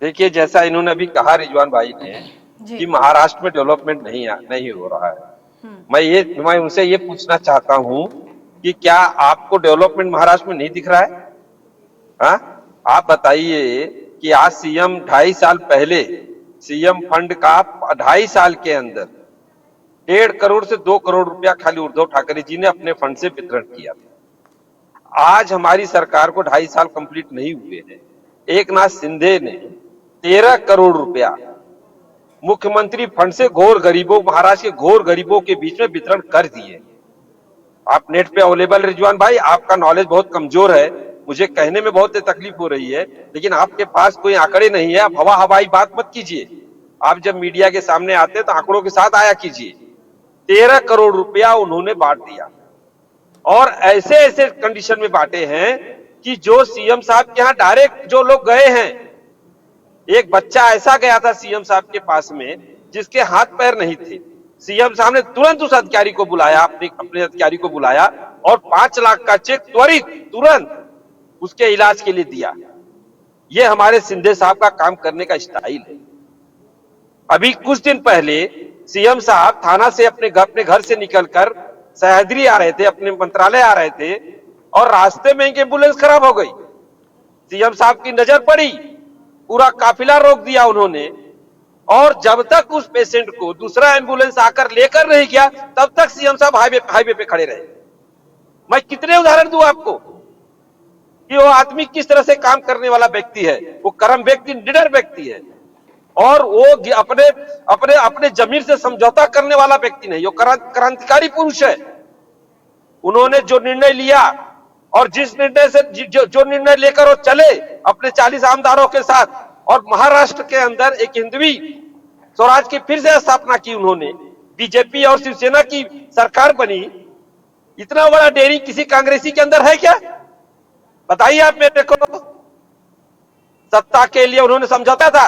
देखिए, जैसा इन्होंने अभी कहा रिजवान भाई ने जी। कि महाराष्ट्र में डेवलपमेंट नहीं हो रहा है। मैं उनसे ये पूछना चाहता हूँ कि क्या आपको डेवलपमेंट महाराष्ट्र में नहीं दिख रहा है? हाँ, आप बताइए कि आज सीएम 2.5 साल पहले सीएम फंड का 2.5 साल के अंदर 1.5 करोड़ से 2 करोड़ रुपया खाली उद्धव ठाकरे जी ने अपने फंड से वितरण किया था। आज हमारी सरकार को 2.5 साल कंप्लीट नहीं हुए हैं, एक नाथ शिंदे ने 13 करोड़ रुपया मुख्यमंत्री फंड से घोर गरीबों, महाराष्ट्र के घोर गरीबों के बीच में वितरण कर दिए। आप नेट पे अवेलेबल रिजवान भाई, आपका नॉलेज बहुत कमजोर है, मुझे कहने में बहुत तकलीफ हो रही है, लेकिन आपके पास कोई आंकड़े नहीं है। आप हवाई बात मत कीजिए। आप जब मीडिया के सामने आते हैं तो आंकड़ों के साथ आया कीजिए। 13 करोड़ रुपया उन्होंने बांट दिया और ऐसे ऐसे कंडीशन में बांटे हैं कि जो सीएम साहब के यहाँ डायरेक्ट जो लोग गए हैं, एक बच्चा ऐसा गया था सीएम साहब के पास में जिसके हाथ पैर नहीं थे। सीएम साहब ने तुरंत उस अधिकारी को बुलाया, अपने अधिकारी को बुलाया और 5 लाख का चेक त्वरित तुरंत उसके इलाज के लिए दिया। ये हमारे शिंदे साहब का काम करने का स्टाइल है। अभी कुछ दिन पहले सीएम साहब थाना से अपने घर से निकलकर सह्याद्री आ रहे थे, अपने मंत्रालय आ रहे थे और रास्ते में एक एम्बुलेंस खराब हो गई। सीएम साहब की नजर पड़ी, पूरा काफिला रोक दिया उन्होंने और जब तक उस पेशेंट को दूसरा एम्बुलेंस आकर लेकर नहीं गया तब तक सीएम साहब हाईवे पे खड़े रहे। मैं कितने उदाहरण दूं आपको कि वो आदमी किस तरह से काम करने वाला व्यक्ति है। वो कर्म व्यक्ति, निडर व्यक्ति है और वो अपने अपने अपने जमीन से समझौता करने वाला व्यक्ति नहीं, वो क्रांतिकारी पुरुष है। उन्होंने जो निर्णय लिया और जिस निर्णय से जो निर्णय लेकर वो चले अपने 40 आमदारों के साथ और महाराष्ट्र के अंदर एक हिंदवी स्वराज की फिर से स्थापना की उन्होंने, बीजेपी और शिवसेना की सरकार बनी। इतना बड़ा डेयरिंग किसी कांग्रेसी के अंदर है क्या? बताइए आप मेरे को। सत्ता के लिए उन्होंने समझौता था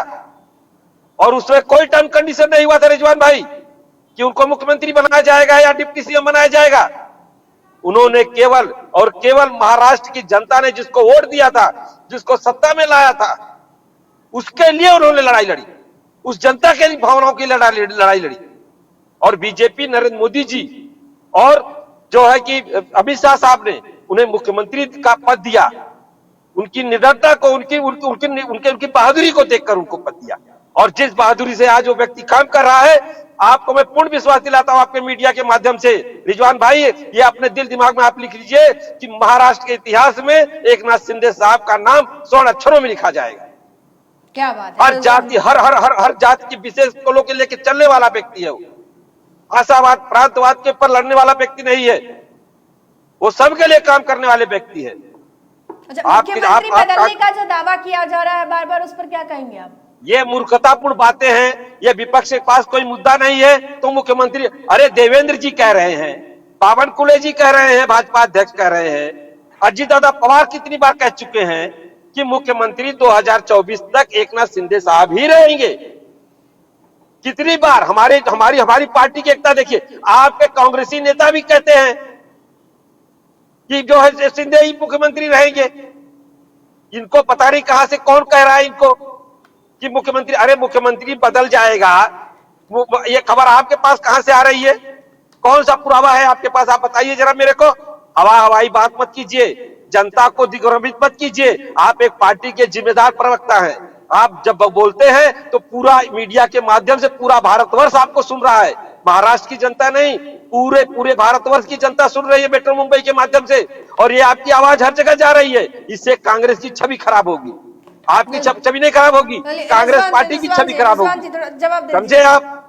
और उसमें कोई टर्म कंडीशन नहीं हुआ था रिजवान भाई कि उनको मुख्यमंत्री बनाया जाएगा या डिप्टी सीएम बनाया जाएगा। उन्होंने केवल और केवल महाराष्ट्र की जनता ने जिसको वोट दिया था, जिसको सत्ता में लाया था, उसके लिए उन्होंने लड़ाई लड़ी, उस जनता के भावनाओं की लड़ाई लड़ी। और बीजेपी, नरेंद्र मोदी जी और जो है कि अमित शाह साहब ने उन्हें मुख्यमंत्री का पद दिया। उनकी निडरता को, उनकी बहादुरी को देखकर उनको पद दिया और जिस बहादुरी से आज वो व्यक्ति काम कर रहा है, आपको मैं पूर्ण विश्वास दिलाता हूं आपके मीडिया के माध्यम से रिजवान भाई, ये अपने दिल दिमाग में आप लिख लीजिए कि महाराष्ट्र के इतिहास में एक नाथ शिंदे साहब का नाम स्वर्ण अक्षरों में लिखा जाएगा। क्या बात है। हर जाति, हर जाति की विशेष को लेकर लेके चलने वाला व्यक्ति है। वो आशावाद, प्रांतवाद के ऊपर लड़ने वाला व्यक्ति नहीं है, वो सबके लिए काम करने वाले व्यक्ति है। अच्छा, मुख्यमंत्री बदलने का जो दावा किया जा रहा है बार बार, उस पर क्या कहेंगे आप? ये मूर्खतापूर्ण बातें हैं। ये विपक्ष के पास कोई मुद्दा नहीं है तो मुख्यमंत्री, अरे देवेंद्र जी कह रहे हैं, पावन कुले जी कह रहे हैं, भाजपा अध्यक्ष कह रहे हैं, अजीत दादा पवार कितनी बार कह चुके हैं कि मुख्यमंत्री 2024 तक एकनाथ शिंदे साहब ही रहेंगे। कितनी बार हमारी पार्टी की एकता देखिए। आपके कांग्रेसी नेता भी कहते हैं कि जो है शिंदे ही मुख्यमंत्री रहेंगे। इनको पता नहीं कहां से कौन कह रहा है इनको कि मुख्यमंत्री, अरे मुख्यमंत्री बदल जाएगा। ये खबर आपके पास कहां से आ रही है? कौन सा पुरावा है आपके पास? आप बताइए जरा मेरे को। हवाई बात मत कीजिए, जनता को दिग्भ्रमित मत कीजिए। आप एक पार्टी के जिम्मेदार प्रवक्ता हैं। आप जब बोलते हैं तो पूरा मीडिया के माध्यम से पूरा भारतवर्ष आपको सुन रहा है। महाराष्ट्र की जनता नहीं, पूरे भारतवर्ष की जनता सुन रही है मेट्रो मुंबई के माध्यम से, और ये आपकी आवाज हर जगह जा रही है। इससे कांग्रेस की छवि खराब होगी, आपकी छवि नहीं खराब होगी, कांग्रेस पार्टी की छवि खराब होगी। समझे आप?